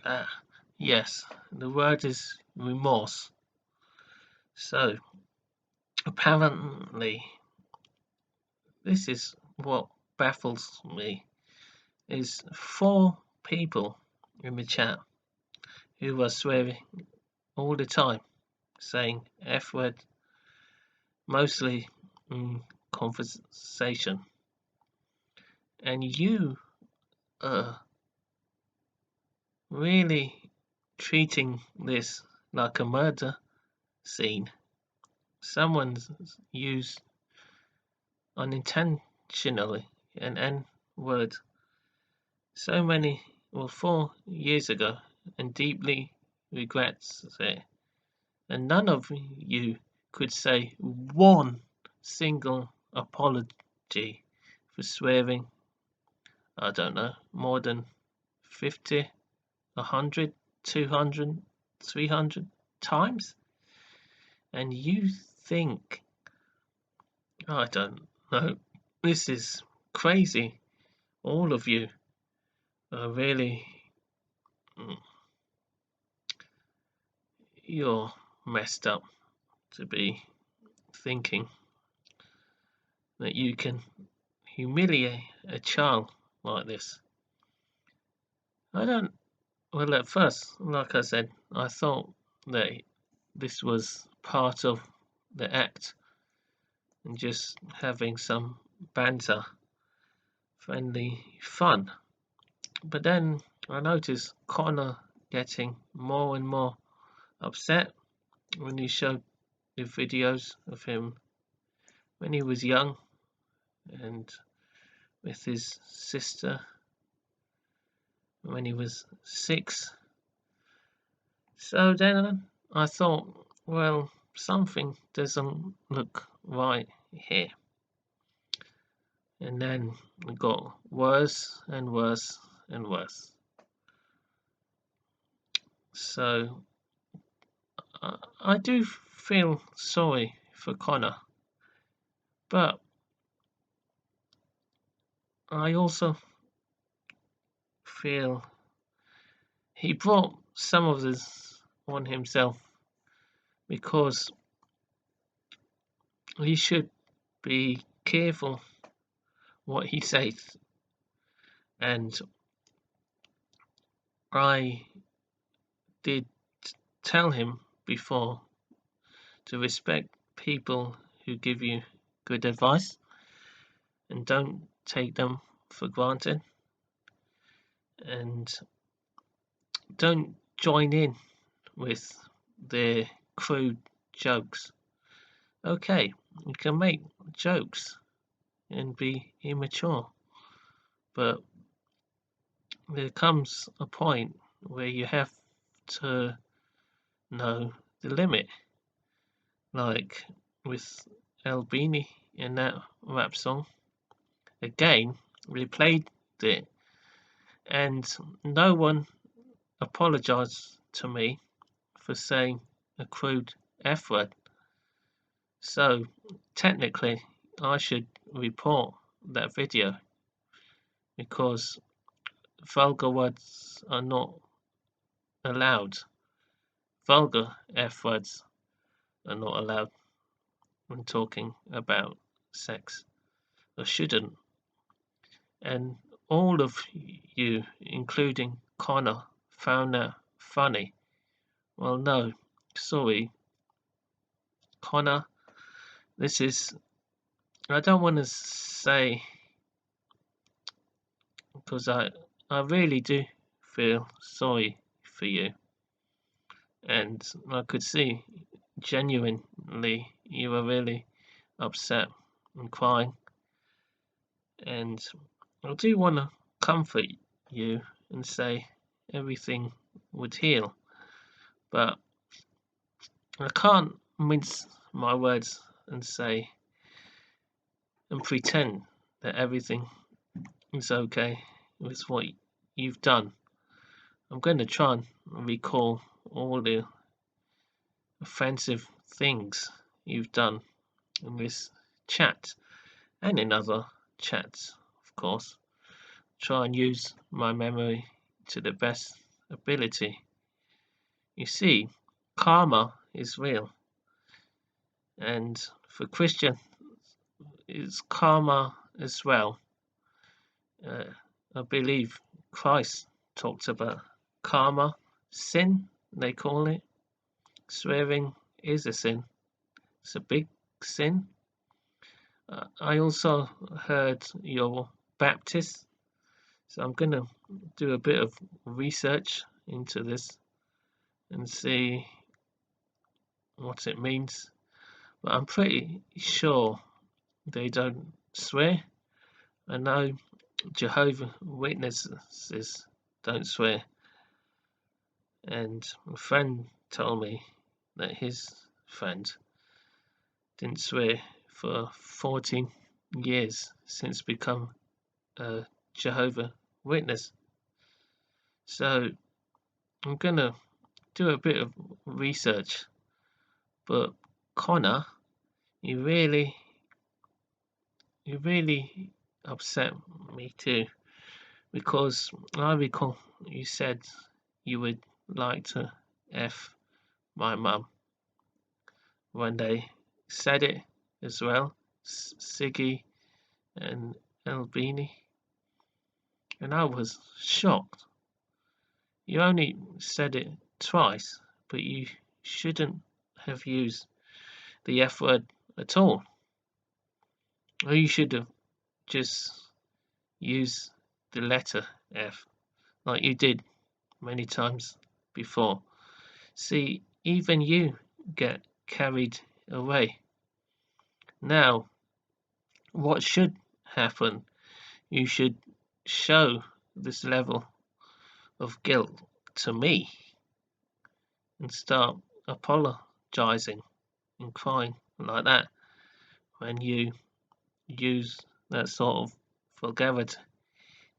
Ah, yes, the word is remorse. So, apparently, this is what baffles me, is four people in the chat who are swearing all the time, saying F word, mostly in conversation. And you are really treating this like a murder scene. Someone's used unintentionally an N word so many, well, 4 years ago, and deeply regrets it. And none of you could say one single apology for swearing, I don't know, more than 50, 100, 200, 300 times. And you think, I don't know, this is crazy. All of you are really, mm, you're messed up to be thinking that you can humiliate a child like this. I don't, well, at first, like I said, I thought that this was part of the act and just having some banter, friendly fun. But then I noticed Connor getting more and more upset when he showed the videos of him when he was young and with his sister when he was 6. So then I thought, well, something doesn't look right here. And then it got worse and worse and worse. So I do feel sorry for Connor, but I also feel he brought some of this on himself because he should be careful what he says. And I did tell him before to respect people who give you good advice and don't take them for granted, and don't join in with their crude jokes. Okay, you can make jokes and be immature, but there comes a point where you have to know the limit. Like with Albini in that rap song. Again, we played it and no one apologized to me for saying a crude F word. So technically, I should report that video because vulgar words are not allowed. Vulgar F words are not allowed when talking about sex, or shouldn't. And all of you, including Connor, found that funny. Well, no, sorry, Connor, this is, I don't want to say, because I really do feel sorry for you. And I could see genuinely you were really upset and crying. And I do want to comfort you and say everything would heal. But I can't mince my words and say and pretend that everything is okay with what you've done. I'm going to try and recall all the offensive things you've done in this chat and in other chats, of course. Try and use my memory to the best ability. You see, karma is real, and for Christian, it's karma as well. Uh, I believe Christ talked about karma, sin, they call it. Swearing is a sin. It's a big sin. I also heard you're Baptist, so I'm going to do a bit of research into this and see what it means. But I'm pretty sure they don't swear. I know Jehovah's Witnesses don't swear. And a friend told me that his friend didn't swear for 14 years since become a Jehovah's Witness. So I'm gonna do a bit of research. But Connor, you really upset me too, because I recall you said you would like to F my mum when they said it as well, Siggy and Albini, and I was shocked. You only said it twice, but you shouldn't have used the F word at all. Or you should have just used the letter F, like you did many times before. See, even you get carried away. Now, what should happen? You should show this level of guilt to me and start apologizing and crying like that when you use that sort of vulgarity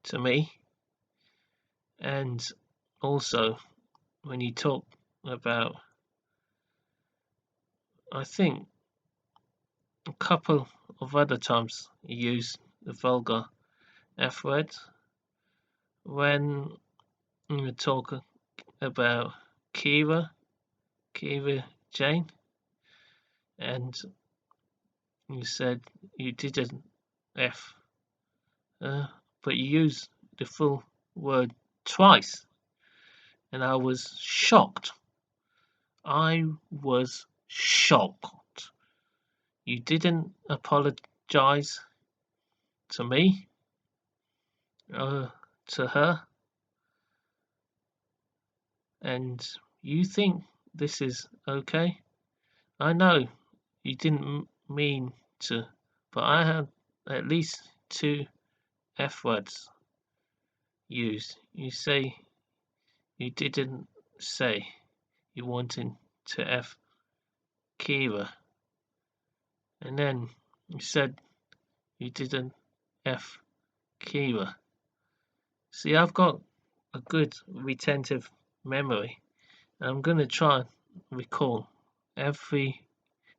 to me. And also when you talk about, I think a couple of other times you use the vulgar F word when you talk about Kira Jane, and you said you didn't F, but you used the full word twice, and I was shocked. I was shocked. You didn't apologize to me, to her, and you think this is okay? I know you didn't mean to, but I had at least two F words used. You say you didn't say you wanted to F Kira, and then you said you didn't F Kira. See, I've got a good retentive memory. I'm going to try and recall every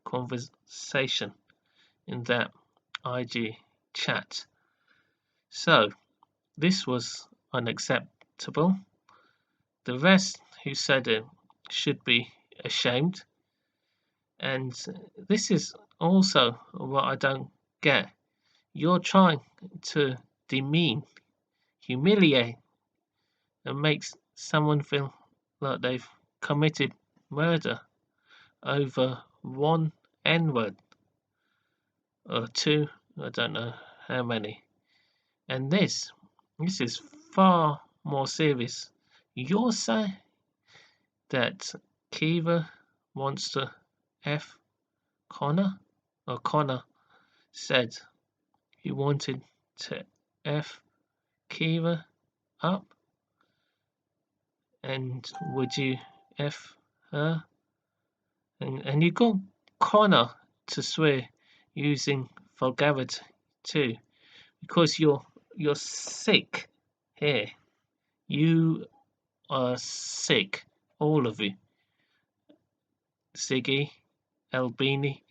conversation in that IG chat. So, this was unacceptable. The rest who said it should be ashamed. And this is also what I don't get. You're trying to demean, humiliate, and make someone feel like they've committed murder over one N word or two, I don't know how many. And this is far more serious. You're saying that Kiva wants to F Connor, or Connor said he wanted to F Kiva up, and would you F her? And you got Connor to swear using vulgarity too, because you're sick here. You are sick, all of you. Siggy, Albini,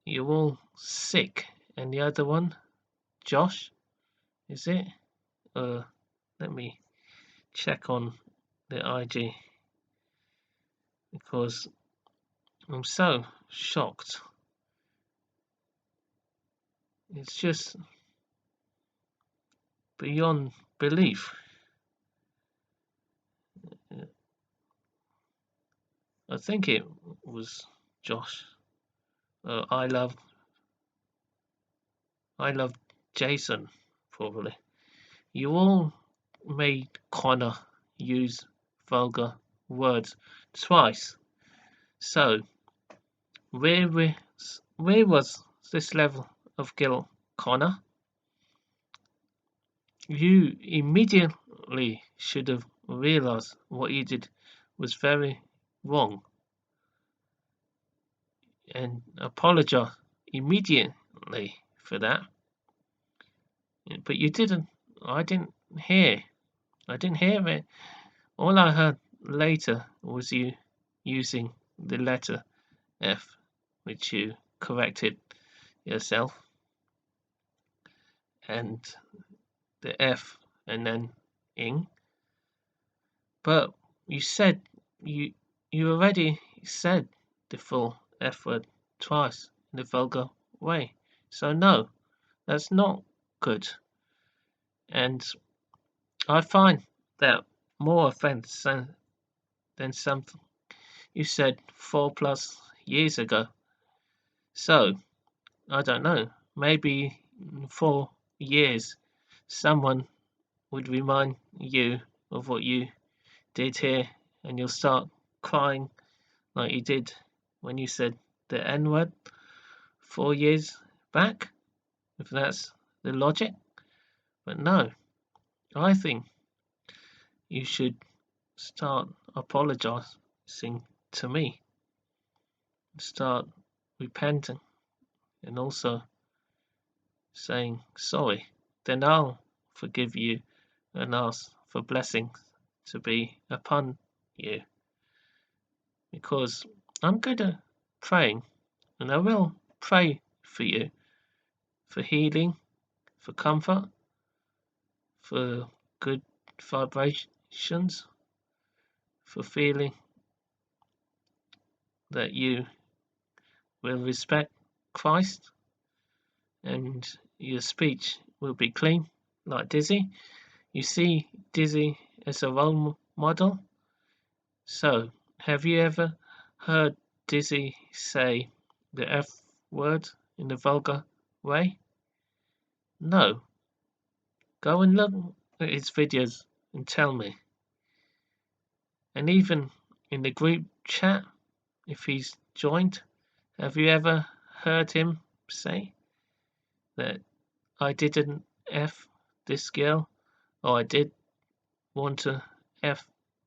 you're all sick. And the other one, Josh, is it? Let me check on the IG because I'm so shocked. It's just beyond belief. I think it was Josh. I love Jason, probably. You all made Connor use vulgar words twice. So where was this level of guilt, Connor? You immediately should have realized what you did was very wrong and apologize immediately for that. But you didn't. I didn't hear. I didn't hear it. All I heard later was you using the letter F, which you corrected yourself, and the F and then ing. But you said you already said the full F word twice in a vulgar way. So no, that's not good. And I find that more offense than something you said 4+ years ago. So I don't know. Maybe in 4 years someone would remind you of what you did here and you'll start crying like you did when you said the N word 4 years back, if that's the logic. But no, I think you should start apologizing to me, start repenting, and also saying sorry. Then I'll forgive you and ask for blessings to be upon you. Because I'm going to pray, and I will pray for you, for healing, for comfort, for good vibrations, for feeling that you will respect Christ and your speech will be clean, like Dizzy. You see Dizzy as a role model. So, have you ever heard Dizzy say the F word in a vulgar way? No. Go and look at his videos and tell me. And even in the group chat, if he's joined, have you ever heard him say that I didn't F this girl or I did want to F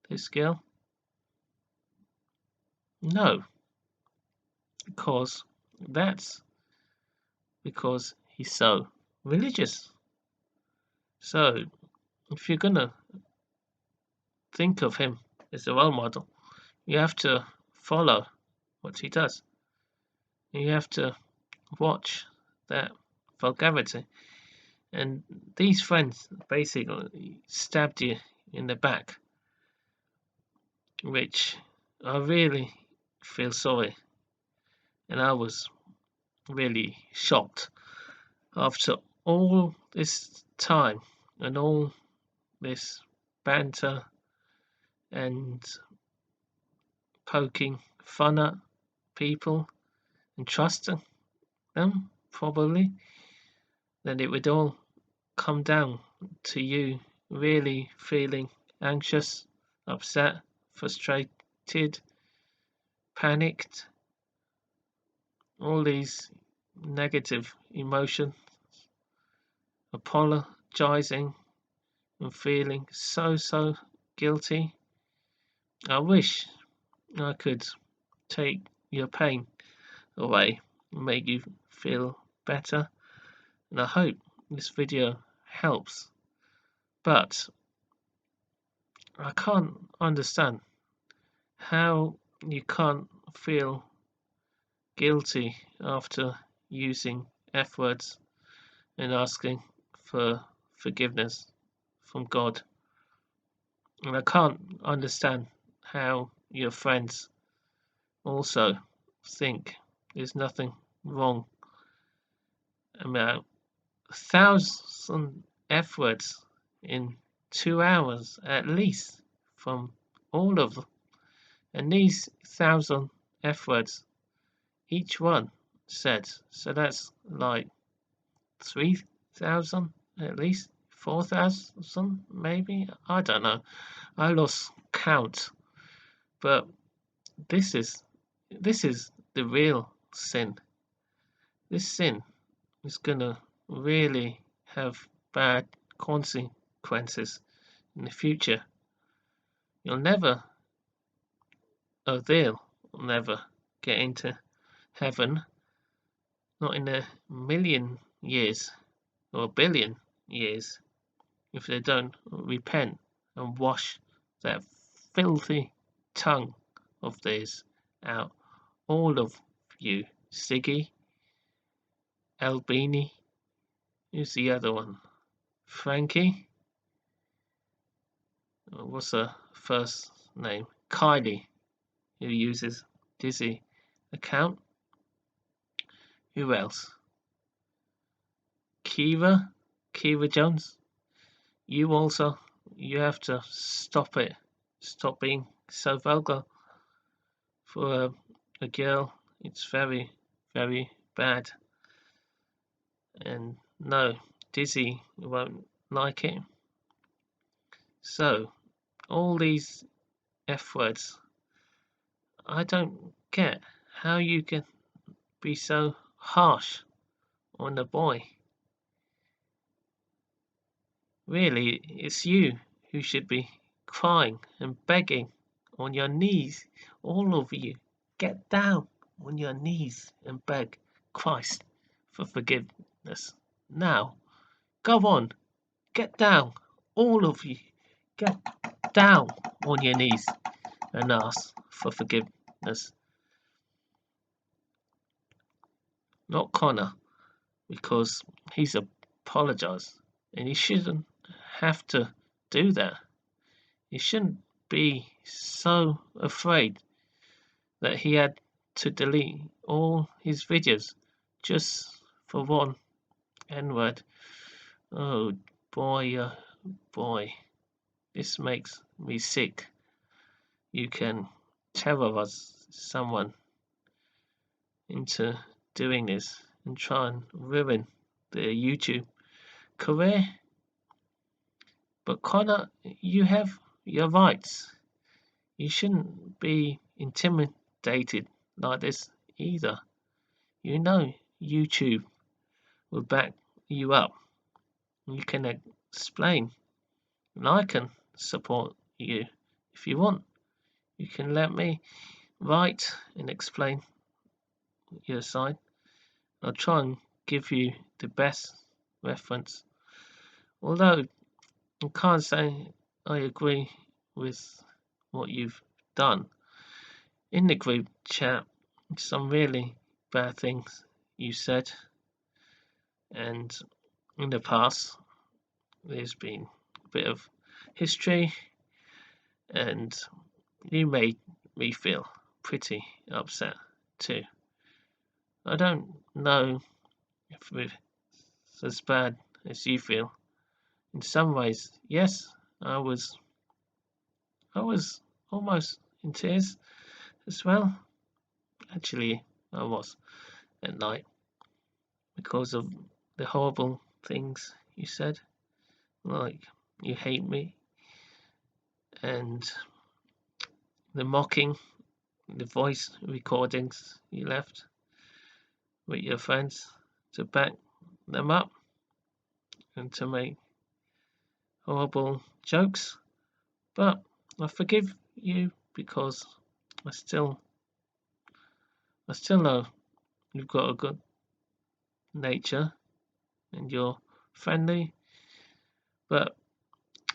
this girl? No, that's because he's so religious. So if you're gonna think of him as a role model, you have to follow what he does. You have to watch that vulgarity. And these friends basically stabbed you in the back, which I really feel sorry. And I was really shocked after all this time and all this banter and poking fun at people and trusting them, probably, that it would all come down to you really feeling anxious, upset, frustrated, panicked, all these negative emotions, apologizing and feeling so guilty. I wish I could take your pain away and make you feel better, and I hope this video helps. But I can't understand how you can't feel guilty after using F words and asking for forgiveness from God. And I can't understand how your friends also think there's nothing wrong about 1,000 F words in 2 hours at least from all of them. And these 1,000 F words, each one said, so that's like 3,000 at least, 4,000 maybe. I don't know. I lost count. But this is the real sin. This sin is gonna really have bad consequences in the future. You'll never, or they'll never get into heaven, not in a million years or a billion years, if they don't repent and wash that filthy tongue of theirs out. All of you, Siggy, Albini, who's the other one? Frankie? What's her first name? Kylie, who uses Dizzy account. Who else? Kira Jones. You also, you have to stop it. Stop being so vulgar for a girl. It's very, very bad. And no, Dizzy won't like it. So, all these F words, I don't get how you can be so harsh on the boy. Really, it's you who should be crying and begging on your knees. All of you, get down on your knees and beg Christ for forgiveness. Now, go on, get down. All of you, get down on your knees and ask for forgiveness. Not Connor, because he's apologized and he shouldn't have to do that. He shouldn't be so afraid that he had to delete all his videos just for one N-word. Oh boy, boy, this makes me sick. You can terrorize someone into doing this and try and ruin their YouTube career. But Connor, you have your rights. You shouldn't be intimidated like this either. You know YouTube will back you up. You can explain, and I can support you if you want. You can let me write and explain your side. I'll try and give you the best reference. Although I can't say I agree with what you've done. In the group chat, some really bad things you said, and in the past there's been a bit of history, and you made me feel pretty upset too. I don't know if it's as bad as you feel. In some ways, yes, I was almost in tears as well. Actually, I was at night because of the horrible things you said, like you hate me and the mocking, the voice recordings you left with your friends to back them up and to make horrible jokes. But I forgive you because I still know you've got a good nature and you're friendly. But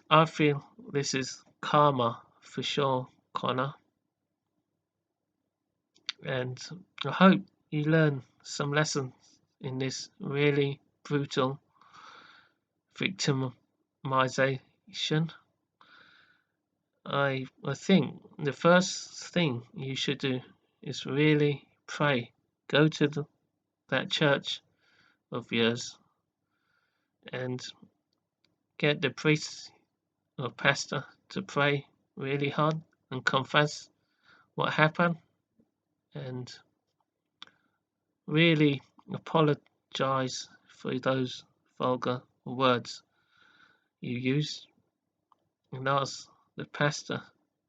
I feel this is karma for sure, Connor. And I hope you learn some lessons in this really brutal victimization. I think the first thing you should do is really pray. Go to that church of yours and get the priest or pastor to pray really hard and confess what happened and really apologize for those vulgar words you use, and ask the pastor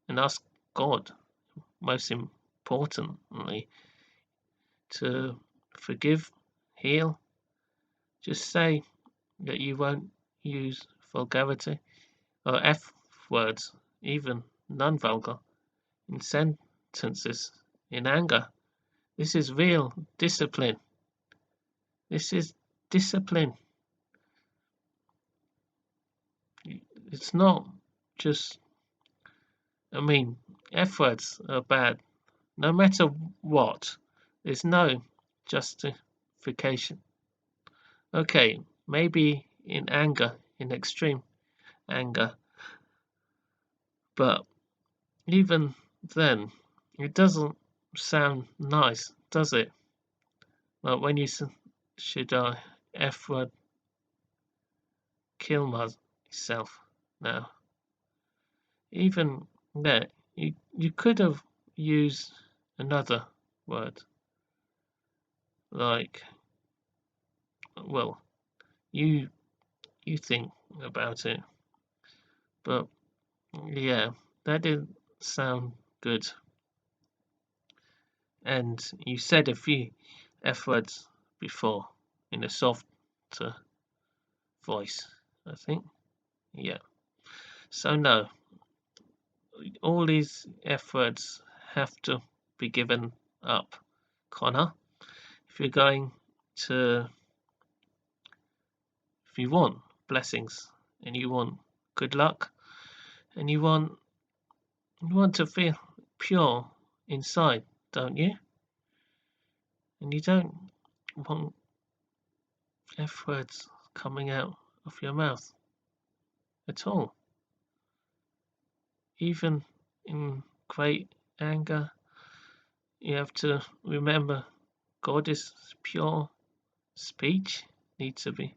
and ask God, most importantly, to forgive, heal. Just say that you won't use vulgarity or F words, even non-vulgar, in sentences in anger. This is real discipline. This is discipline. It's not just, F words are bad. No matter what, there's no justification. Okay, maybe in anger, in extreme anger, but even then, it doesn't sound nice, does it? Like when you should I F word kill myself now. Even there, you could have used another word, like, well, you think about it, but yeah, that didn't sound good. And you said a few F words before in a softer voice, I think. Yeah. So no, all these F words have to be given up. Connor, if you're going to, if you want blessings and you want good luck and you want to feel pure inside, don't you? And you don't want F words coming out of your mouth at all. Even in great anger, you have to remember God is pure. Speech needs to be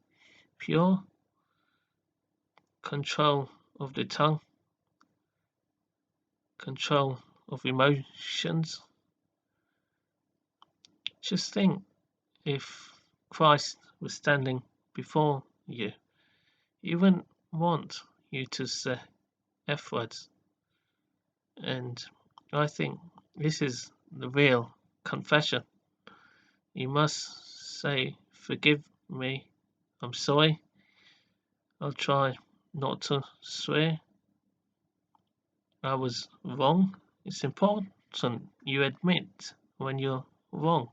pure. Control of the tongue. Control of emotions. Just think, if Christ was standing before you, he wouldn't want you to say F words. And I think this is the real confession. You must say, forgive me, I'm sorry, I'll try not to swear, I was wrong. It's important you admit when you're wrong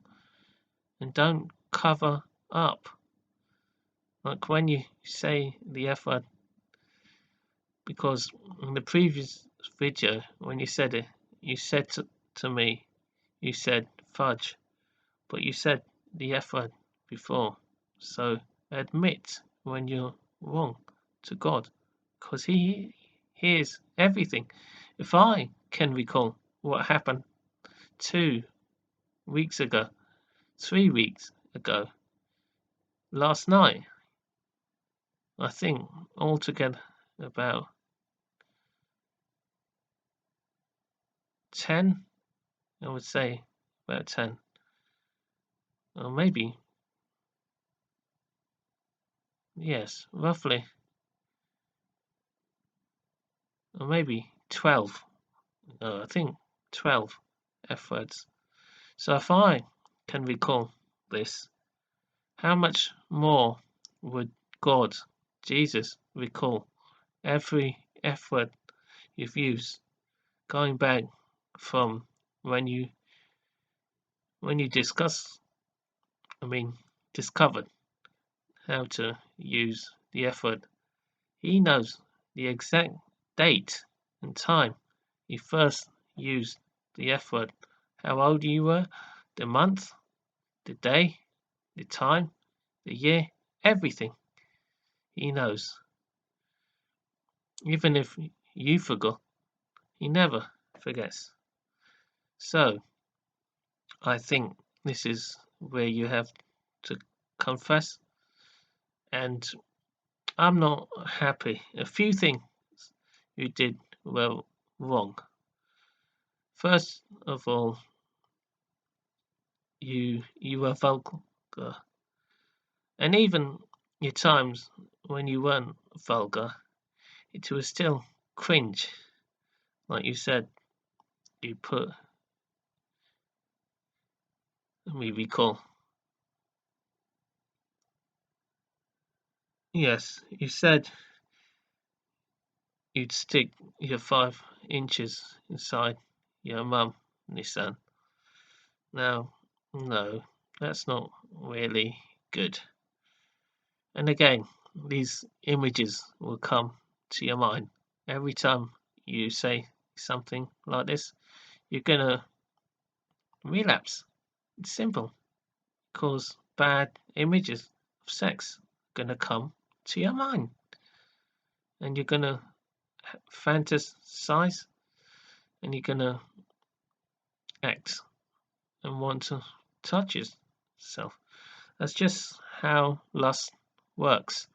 and don't cover up. Like when you say the F word, because in the previous video, when you said it, you said to me, you said fudge, but you said the F word before. So admit when you're wrong to God, because He hears everything. If I can recall what happened 2 weeks ago, 3 weeks ago, last night, I think altogether about 10, I would say about 10, or maybe, yes, roughly, or maybe 12, no, I think 12 F words. So if I can recall this, how much more would God, Jesus, recall every F word you've used, going back from when you discussed, discovered how to use the F word. He knows the exact date and time you first used the F word, how old you were, the month, the day, the time, the year, everything. He knows. Even if you forgot, He never forgets. So I think this is where you have to confess. And I'm not happy. A few things you did were wrong. First of all, you were vulgar, and even your times when you weren't vulgar, it was still cringe. Like you said, you put. Let me recall. Yes, you said you'd stick your 5 inches inside your mum, Nissan. Now, no, that's not really good. And again, these images will come to your mind every time you say something like this. You're gonna relapse. It's simple, because bad images of sex are gonna come to your mind, and you're gonna fantasize, and you're gonna act and want to touch yourself. That's just how lust works.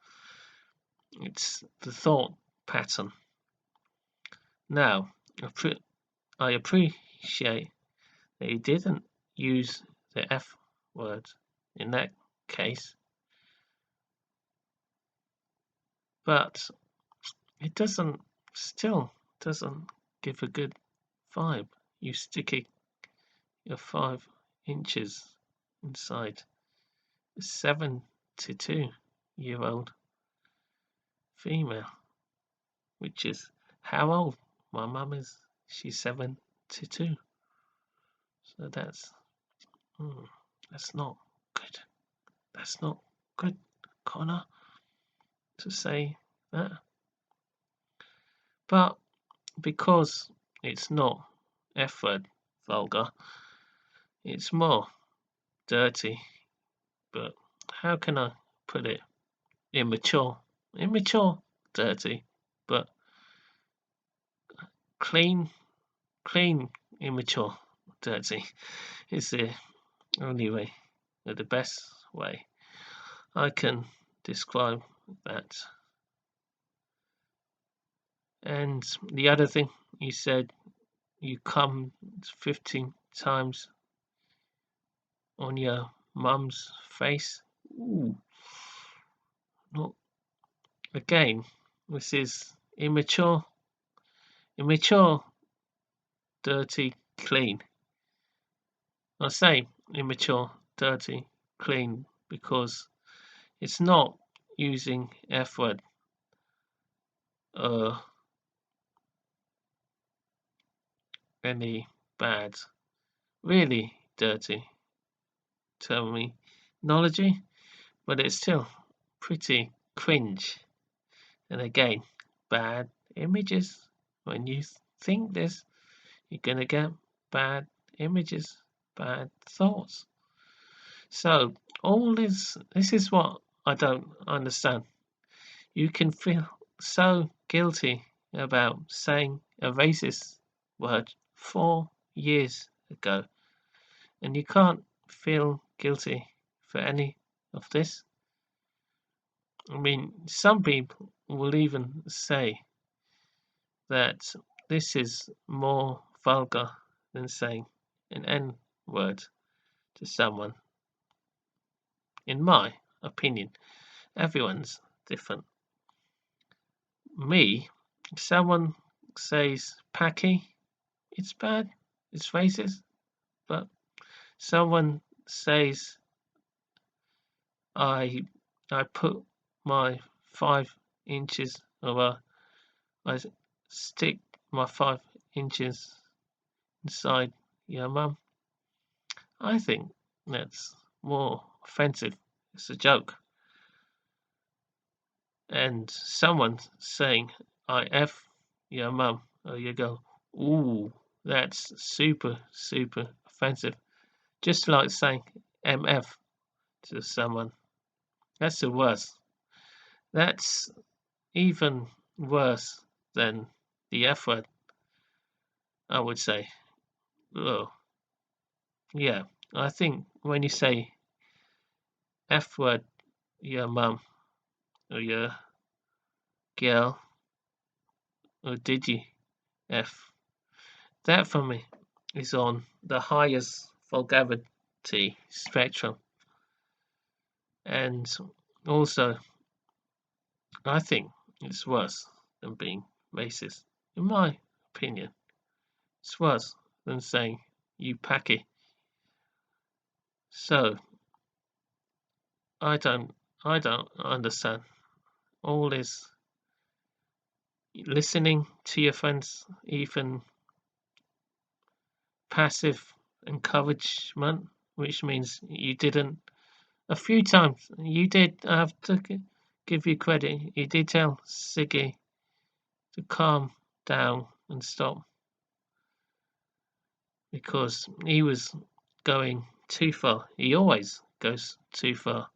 It's the thought pattern. Now, I appreciate that you didn't use the F word in that case, but it still doesn't give a good vibe. You sticking your 5 inches inside a 72-year-old female, which is how old my mum is. She's 72. So that's not good. That's not good, Connor, to say that. But because it's not F word vulgar, it's more dirty. But how can I put it? Immature. Immature, dirty, but clean, immature, dirty is the only way, or the best way I can describe that. And the other thing you said, you come 15 times on your mum's face. Ooh, not again. This is immature, dirty, clean. I say immature, dirty, clean because it's not using F word or any bad, really dirty terminology, but it's still pretty cringe. And again, bad images. When you think this, you're gonna get bad images, bad thoughts. So all this is what I don't understand. You can feel so guilty about saying a racist word 4 years ago, and you can't feel guilty for any of this. I mean, some people will even say that this is more vulgar than saying an N word to someone. In my opinion, everyone's different. Me, if someone says packy, it's bad, it's racist, but someone says I I put my 5 inches or I stick my 5 inches inside your mum, I think that's more offensive. It's a joke. And someone saying I F your mum, or you go, ooh, that's super, super offensive. Just like saying MF to someone. That's the worst. That's even worse than the F word. I would say. Oh, yeah. I think when you say F word, your mum or your girl, or did you F, that for me is on the highest vulgarity spectrum. And also, I think it's worse than being racist. In my opinion, it's worse than saying you packy. So I don't understand all this listening to your friends, even passive encouragement, which means you didn't. A few times you did. I have to give you credit. You did tell Siggy to calm down and stop because he was going too far. He always goes too far.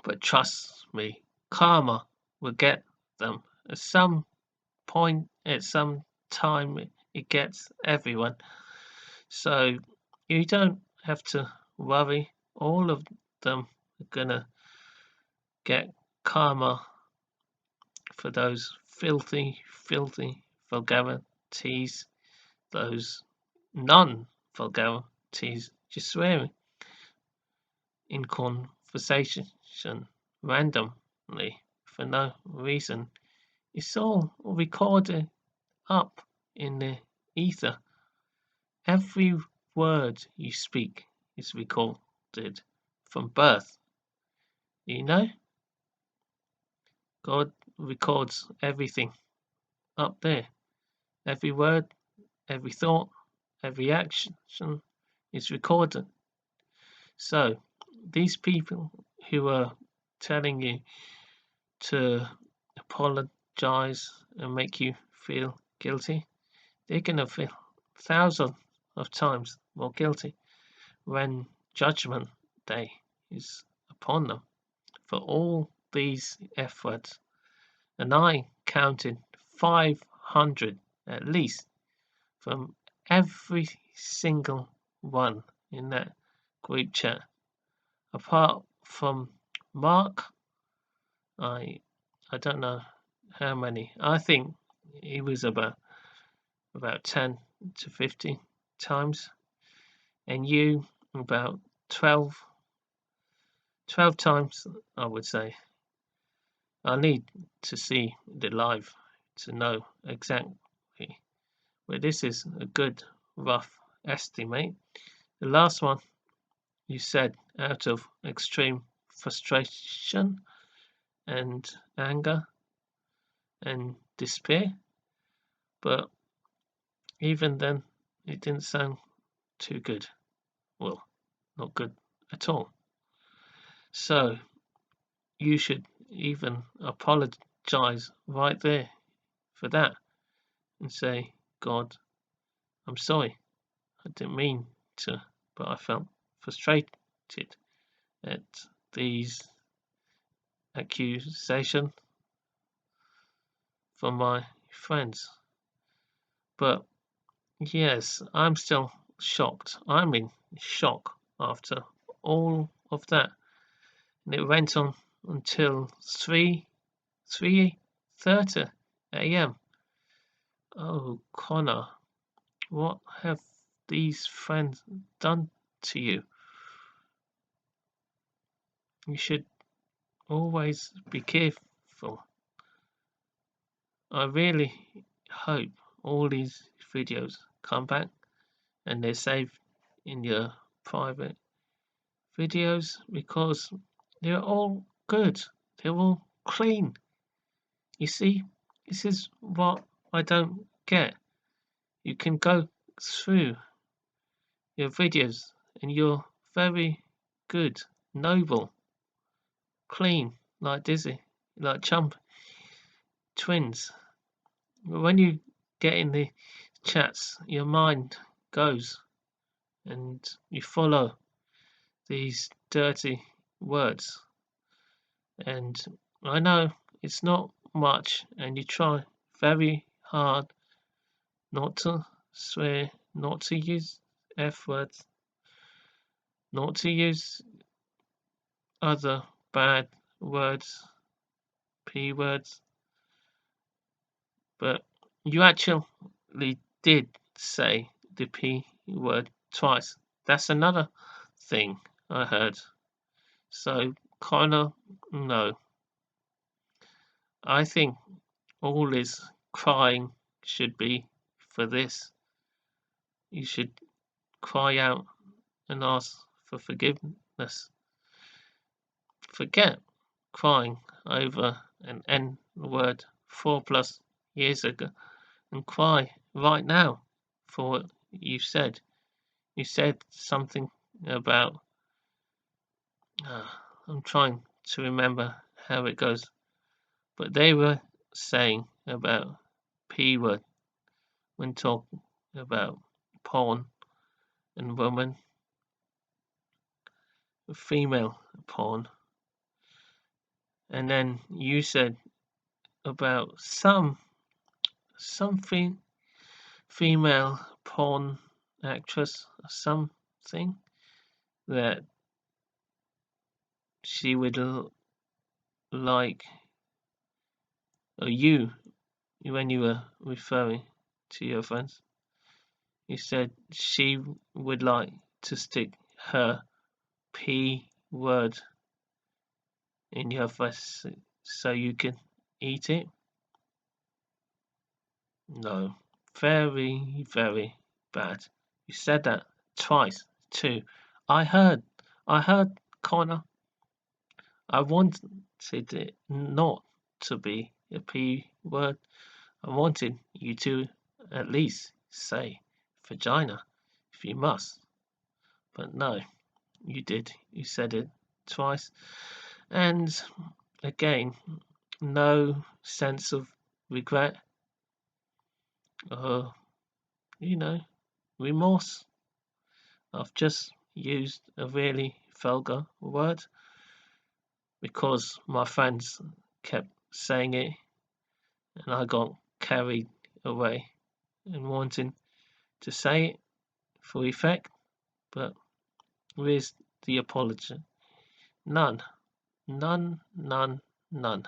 But trust me, karma will get them. At some point, at some time, it gets everyone. So you don't have to worry. All of them are gonna get karma for those filthy, filthy vulgarities, those non-vulgarities, just swearing in conversation randomly for no reason. It's all recorded up in the ether. Every word you speak is recorded from birth. You know, God records everything up there. Every word, every thought, every action is recorded. So these people who are telling you to apologize and make you feel guilty, they're going to feel thousands of times more guilty when Judgment Day is upon them for all these F words. And I counted 500 at least from every single one in that group chat. Apart from Mark, I I don't know how many. I think it was about 10 to 15 times, and you about 12 times, I would say. I need to see the live to know exactly, but this is a good rough estimate. The last one you said out of extreme frustration and anger and despair, but even then it didn't sound too good. Well, not good at all. So you should even apologize right there for that and say, God, I'm sorry. I didn't mean to, but I felt frustrated at these accusations from my friends. But yes, I'm still shocked. I'm in shock after all of that. And it went on until 3:30 a.m. Oh, Connor, what have these friends done to you? You should always be careful. I really hope all these videos come back and they're saved in your private videos because they're all good. They're all clean. You see, this is what I don't get. You can go through your videos and you're very good, noble, clean, like Dizzy, like Chump twins. But when you get in the chats, your mind goes and you follow these dirty words. And I know it's not much, and you try very hard not to swear, not to use F words, not to use other bad words, P words, but you actually did say the P word twice. That's another thing I heard. So, kinda, no. I think all this crying should be for this. You should cry out and ask for forgiveness. Forget crying over an N word 4+ years ago and cry right now for what you said. You said something about, I'm trying to remember how it goes, but they were saying about P word when talking about porn and women, female porn. And then you said about something female porn actress or something that she would like, or you, when you were referring to your friends, you said she would like to stick her P word in your face so you can eat it. No, very, very bad. You said that twice too. I heard, Connor. I wanted it not to be a P word. I wanted you to at least say vagina if you must. But no, you did. You said it twice. And again, no sense of regret or, remorse. I've just used a really vulgar word because my friends kept saying it and I got carried away and wanting to say it for effect, but where's the apology? None. None, none, none.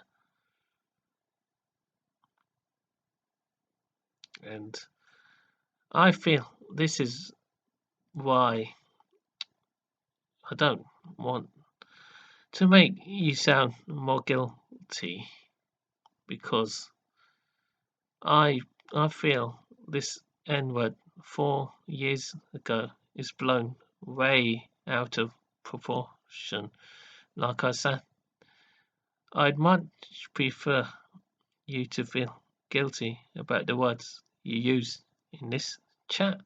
And I feel this is why I don't want to make you sound more guilty, because I feel this N-word 4 years ago is blown way out of proportion. Like I said, I'd much prefer you to feel guilty about the words you use in this chat,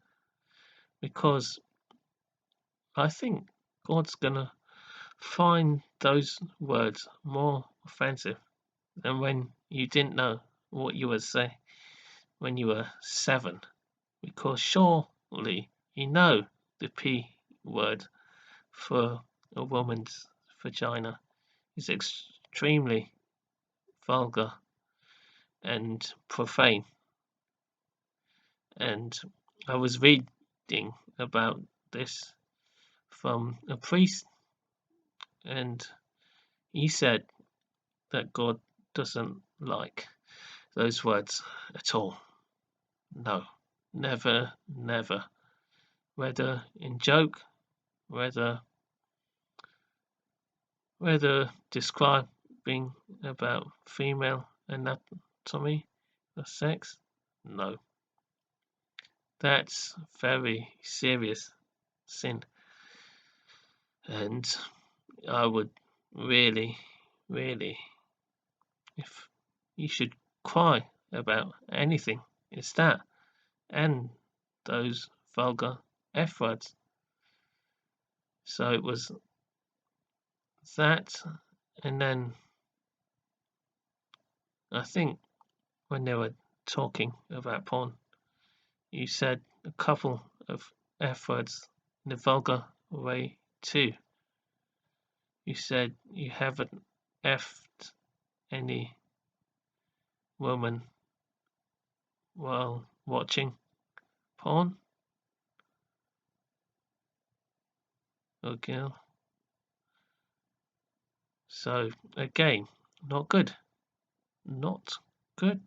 because I think God's gonna find those words more offensive than when you didn't know what you were saying when you were 7, because surely you know the P word for a woman's vagina is extremely vulgar and profane. And I was reading about this from a priest, and he said that God doesn't like those words at all. No, never, never. Whether in joke, whether describing about female anatomy or sex, no. That's very serious sin. And I would really, really, if you should cry about anything, it's that and those vulgar F words. So it was that, and then I think when they were talking about porn, you said a couple of F words in a vulgar way too. You said you haven't effed any woman while watching porn or girl. So again, not good. Not good.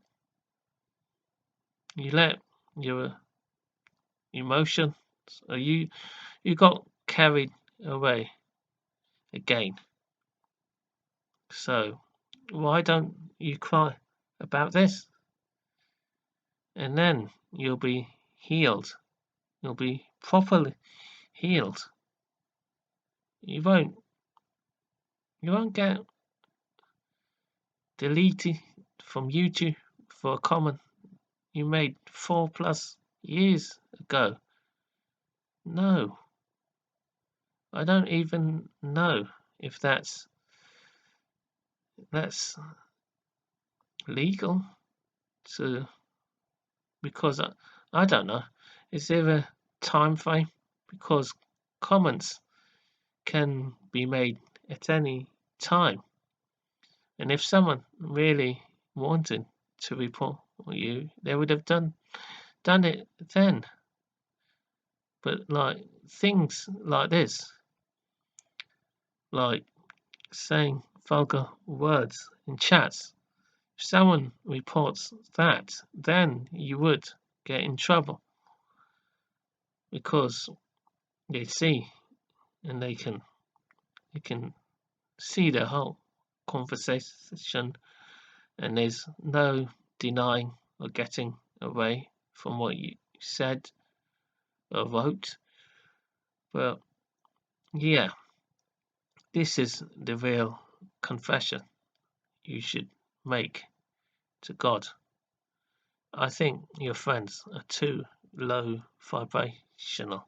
You let your emotions, you got carried away again. So why don't you cry about this? And then you'll be healed. You'll be properly healed. You won't get deleted from YouTube for a comment you made 4+ years ago. No, I don't even know if that's legal to, because I don't know. Is there a time frame? Because comments can be made at any time. And if someone really wanted to report you, they would have done it then. But like things like this, like saying vulgar words in chats, if someone reports that, then you would get in trouble because they see and they can see the whole conversation, and there's no denying or getting away from what you said or wrote. But yeah, this is the real confession you should make to God. I think your friends are too low vibrational.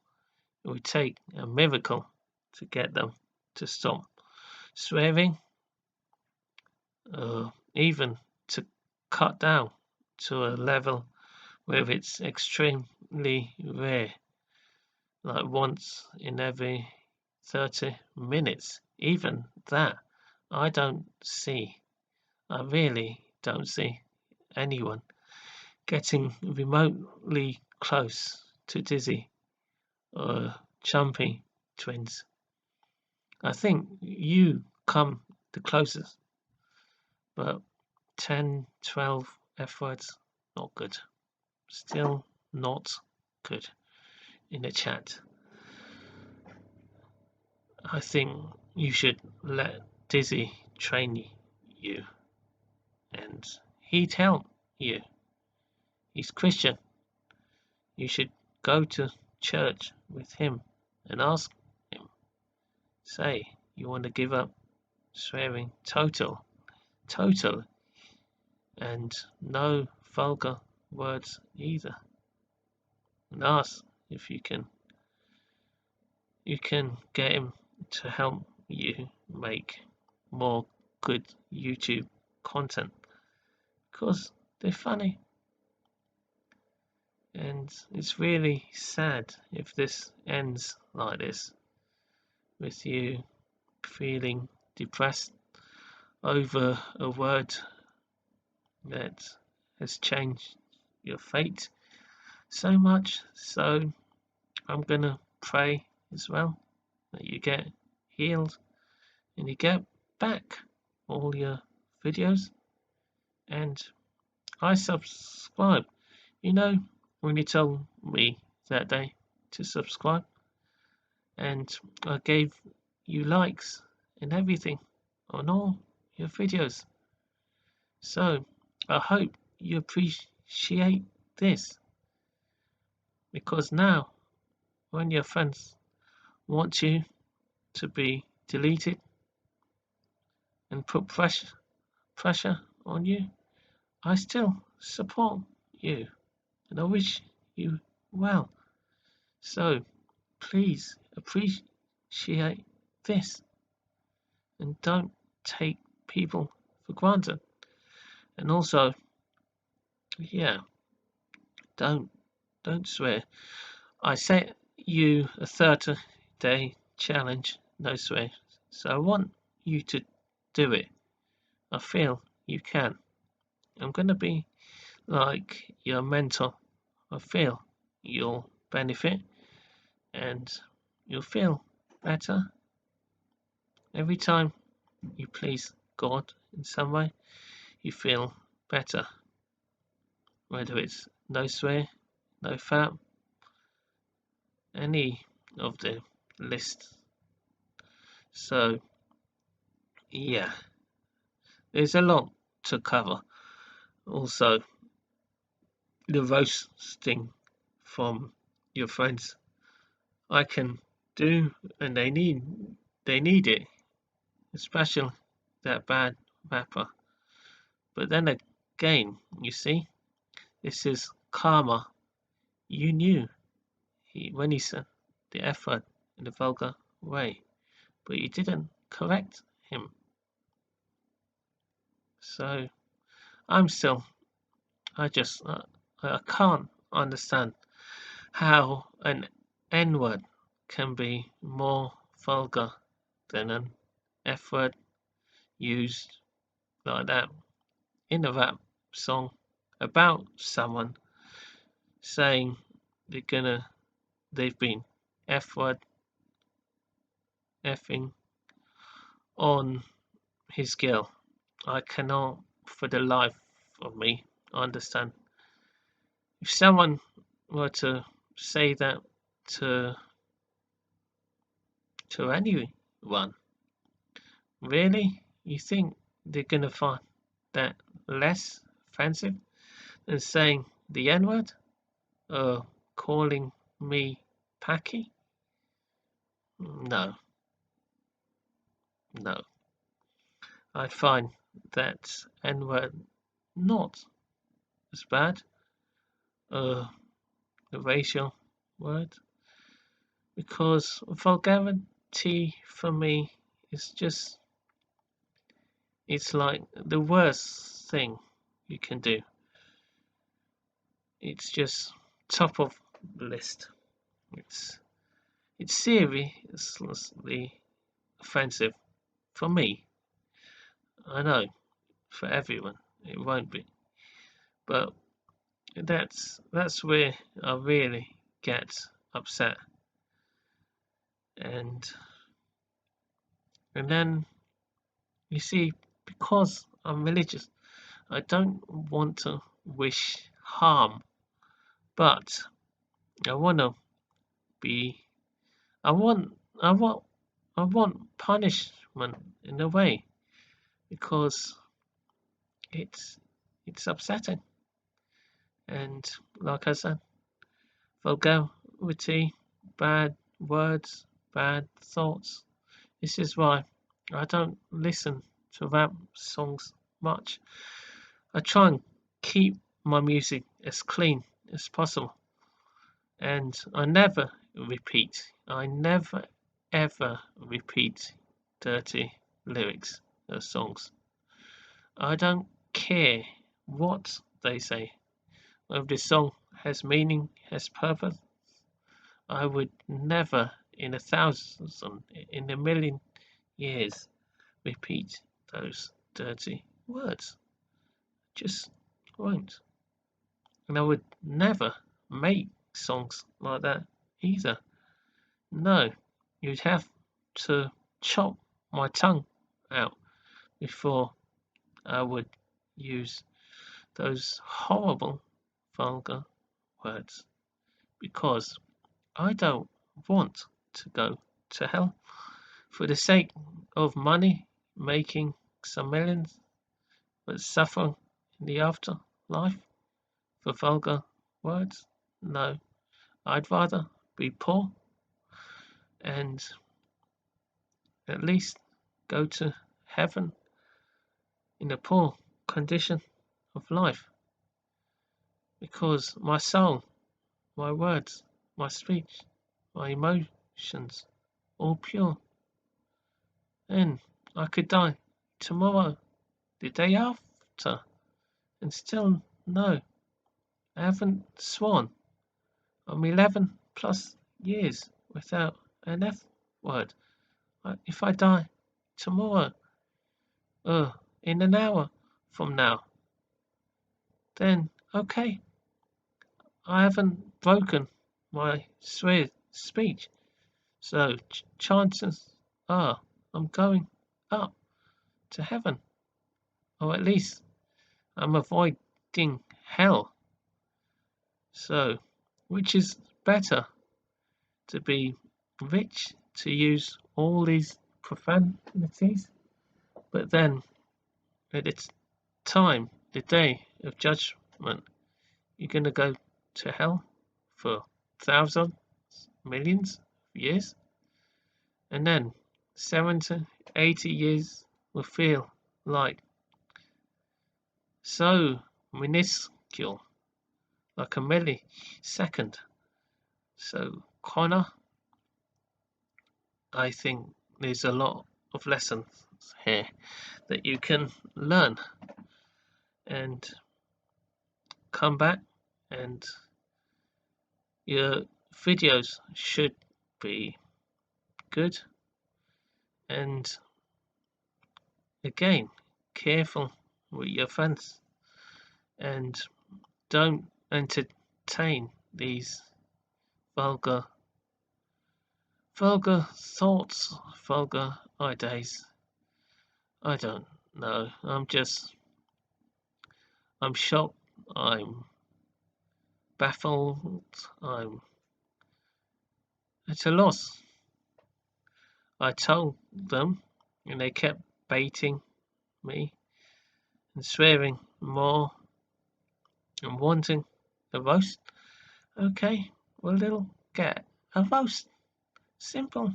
It would take a miracle to get them to stop swearing, or even to cut down to a level where it's extremely rare, like once in every 30 minutes. Even that, I really don't see anyone getting remotely close to Dizzy or Chumpy twins. I think you come the closest, but 10, 12 F words, not good. Still not good in the chat. I think you should let Dizzy train you, and he'd help you. He's Christian. You should go to church with him and ask him. Say you want to give up swearing total, and no vulgar words either. And ask if you can get him to help you make more good YouTube content, because they're funny. And it's really sad if this ends like this, with you feeling depressed over a word that has changed your fate so much. So I'm gonna pray as well that you get healed and you get back all your videos. And I subscribe. You know, when you told me that day to subscribe, and I gave you likes and everything on all your videos. So I hope you appreciate this, because now when your friends want you to be deleted and put pressure on you, I still support you and I wish you well. So please appreciate this and don't take people for granted. And also, yeah, don't swear. I set you a 30-day challenge, no swear. So I want you to do it. I feel you can. I'm gonna be like your mentor. I feel you'll benefit and you'll feel better every time you please God in some way. You feel better, whether it's no swear, no fap, any of the list. So yeah, there's a lot to cover. Also, the roasting from your friends, I can do, and they need it, especially that bad rapper. But then again, you see, this is karma. You knew when he said the F word in a vulgar way, but you didn't correct him. So I'm still, I can't understand how an N word can be more vulgar than an F word used like that in a rap song about someone saying they've been F word effing on his girl. I cannot for the life of me understand. If someone were to say that to anyone, really, you think they're gonna find that less offensive than saying the N word or calling me Packy? No, no. I find that N word not as bad, uh, the racial word, because vulgarity for me is just, it's like the worst thing you can do. It's just top of the list. It's it's seriously offensive for me. I know for everyone it won't be, but that's where I really get upset. And then you see, because I'm religious, I don't want to wish harm, but I want to be. I want. I want. I want punishment in a way because it's it's upsetting. And like I said, vulgarity, bad words, bad thoughts. This is why I don't listen to rap songs much. I try and keep my music as clean as possible. And I never repeat. I never ever repeat dirty lyrics of songs. I don't care what they say. If the song has meaning, has purpose, I would never in a thousand, in a million years repeat those dirty words. Just won't. And I would never make songs like that either. No, you'd have to chop my tongue out before I would use those horrible, vulgar words because I don't want to go to hell for the sake of money, making some millions, but suffer in the afterlife for vulgar words. No, I'd rather be poor and at least go to heaven in a poor condition of life because my soul, my words, my speech, my emotions, all pure. Then I could die tomorrow, the day after, and still no, I haven't sworn. I'm 11 plus years without an F word. If I die tomorrow, in an hour from now, then okay, I haven't broken my swear speech, so chances are I'm going up to heaven, or at least I'm avoiding hell. So, which is better, to be rich, to use all these profanities, but then at its time, the day of judgment, you're going to go to hell for thousands, millions of years, and then 70, 80 years will feel like so minuscule, like a millisecond. So, Connor, I think there's a lot of lessons here that you can learn and come back, and your videos should be good, and again, careful with your friends and don't entertain these vulgar thoughts, vulgar ideas. I don't know. I'm shocked. I'm baffled. I'm at a loss. I told them, and they kept baiting me and swearing more and wanting a roast. Okay, well, they'll get a roast. Simple.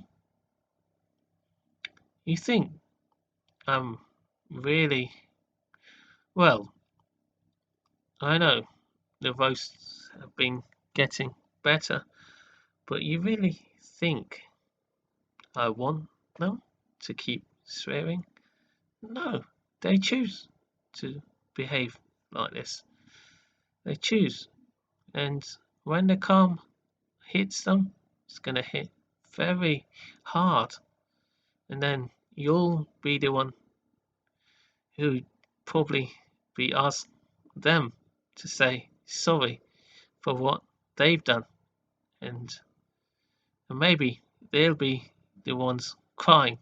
You think I'm really well? I know the roasts have been getting better, but you really think I want them to keep swearing? No, they choose to behave like this. They choose, and when the calm hits them, it's going to hit very hard, and then you'll be the one who probably be asked them to say sorry for what they've done, and maybe they'll be the ones crying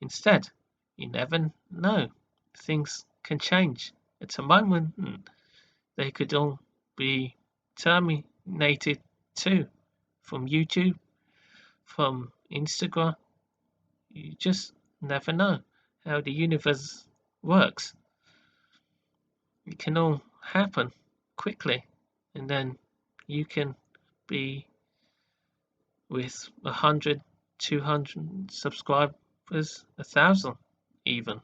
instead. You never know. Things can change. At a moment, they could all be terminated too, from YouTube, from Instagram. You just never know how the universe works. It can all happen quickly, and then you can be with 100, 200 subscribers, 1,000 even.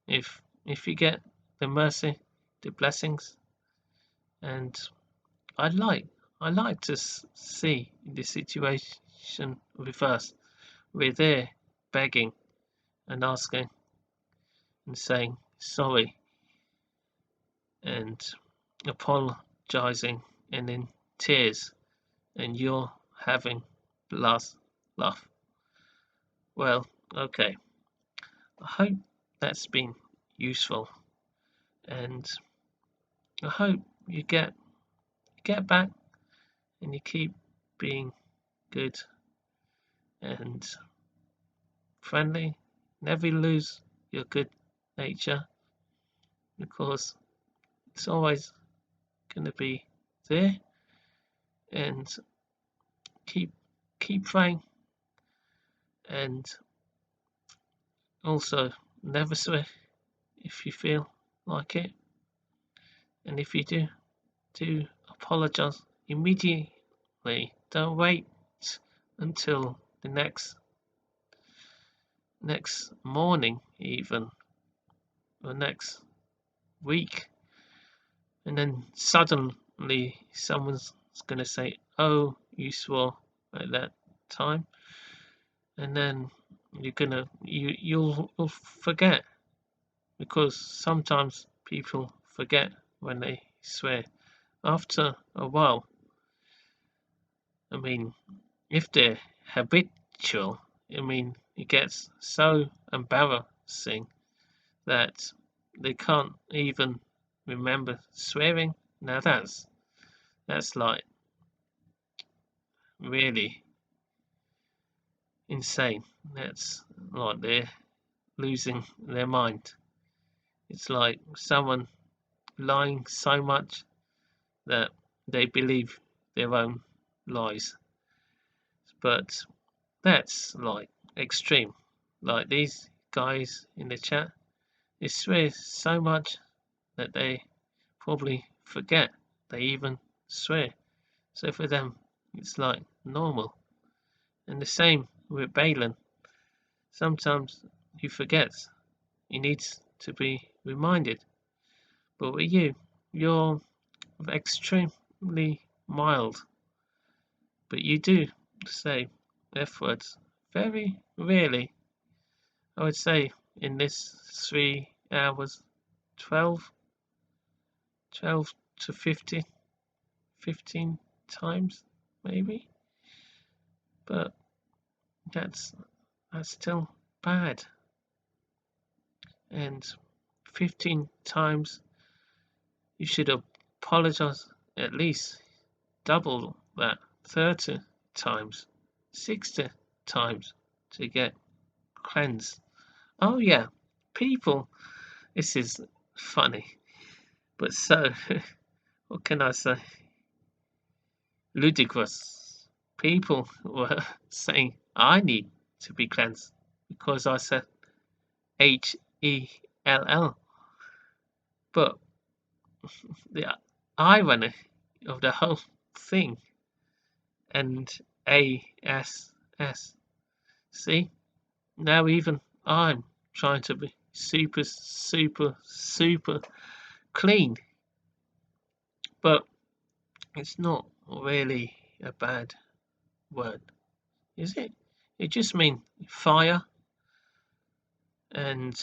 If you get the mercy, the blessings, and I like I like to see the situation reversed. We're there begging and asking and saying sorry and apologizing and in tears, and you're having the last laugh. Well, okay. I hope that's been useful, and I hope you get back and you keep being good and friendly. Never lose your good nature, because it's always going to be there, and keep praying, and also never swear if you feel like it, and if you do apologize immediately. Don't wait until the next morning even, or next week, and then suddenly someone's going to say, oh, you swore at that time, and then you'll forget, because sometimes people forget when they swear after a while. I mean, if they're habitual, I mean, it gets so embarrassing that they can't even remember swearing. Now That's like really insane. That's like they're losing their mind. It's like someone lying so much that they believe their own lies. But that's like extreme. Like these guys in the chat, they swear so much that they probably forget they even swear. So for them, it's like normal. And the same with Balin. Sometimes he forgets. He needs to be reminded. But with you, you're extremely mild. But you do say F words very rarely. I would say in this 3 hours, 12, 12 to 15 times maybe. But that's still bad. And 15 times you should apologize at least double that, 30 times, 60 times to get cleansed. Oh yeah, people, this is funny, but so, what can I say? Ludicrous. People were saying I need to be cleansed because I said Hell. But the irony of the whole thing and ASS. See, now even I'm trying to be super, super, super clean, but it's not really a bad word, is it? It just means fire, and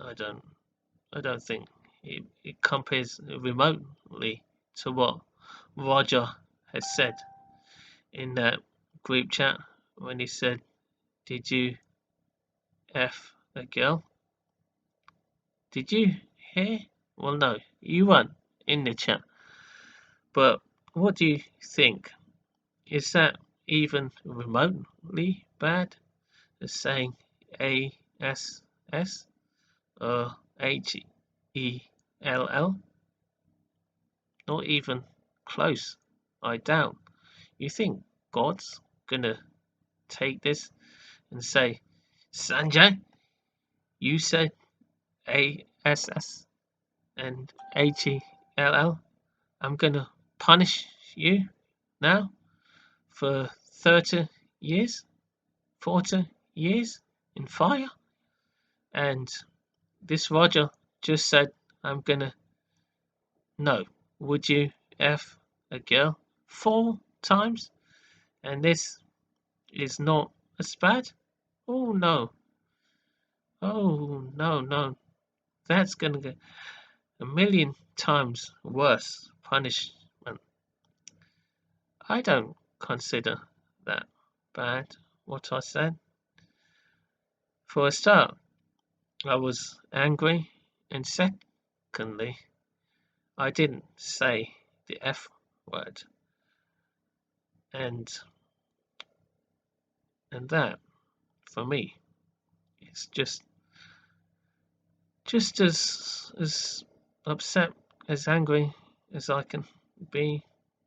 I don't think it compares remotely to what Roger has said in that group chat when he said, "Did you F a girl?" Did you hear? Well, no, you weren't in the chat. But what do you think? Is that even remotely bad as saying ASS or HELL? Not even close, I doubt. You think God's gonna take this and say, Sanjay, you said ASS and HELL? I'm gonna punish you now for 30 years, 40 years in fire? And this Roger just said, I'm gonna. No. Would you F a girl 4 times? And this is not as bad? Oh no. Oh no, no. That's gonna get a million times worse punishment. I don't consider that bad, what I said. For a start, I was angry, and secondly, I didn't say the F word. And that, for me, is just as upset, as angry as I can be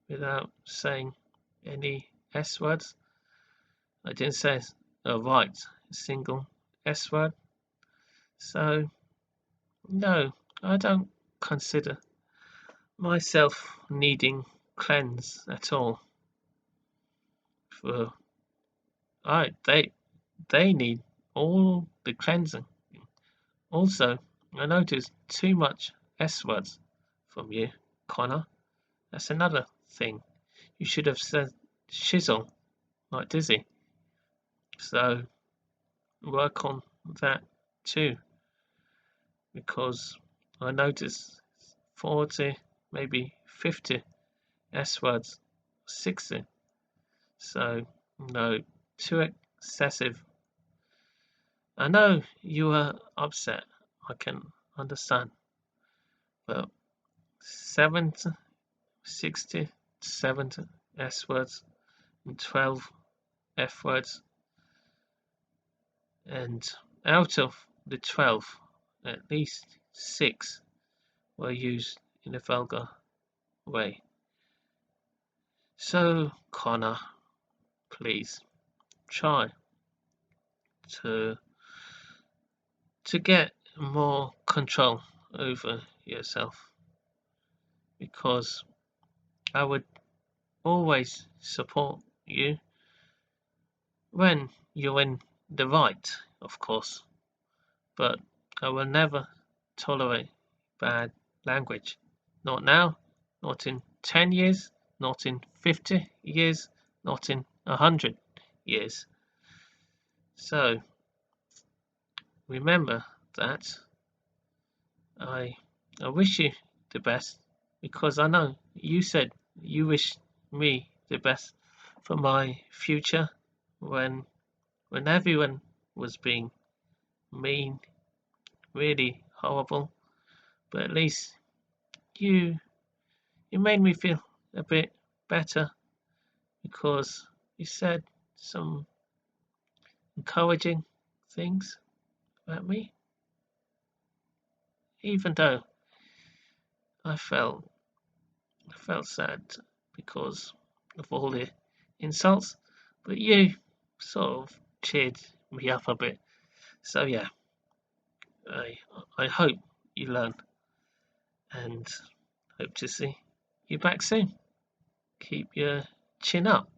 without saying any S words. I didn't say a single S word. So no, I don't consider myself needing cleanse at all. For they need all the cleansing. Also, I noticed too much S words from you, Connor. That's another thing. You should have said shizzle, like Dizzy. So work on that too, because I noticed 40, maybe 50 S words, 60. So no, too excessive. I know you are upset. I can understand, but 67 S words and 12 F words, and out of the 12, at least 6 were used in a vulgar way. So, Connor, please try to get more control over yourself, because I would always support you when you're in the right, of course, but I will never tolerate bad language. Not now, not in 10 years, not in 50 years, not in 100 years. So remember that. I wish you the best, because I know you said you wish me the best for my future when everyone was being mean, really horrible, but at least you made me feel a bit better, because you said some encouraging things about me, even though I felt sad because of all the insults, but you sort of cheered me up a bit. So yeah, I hope you learn, and hope to see you back soon. Keep your chin up.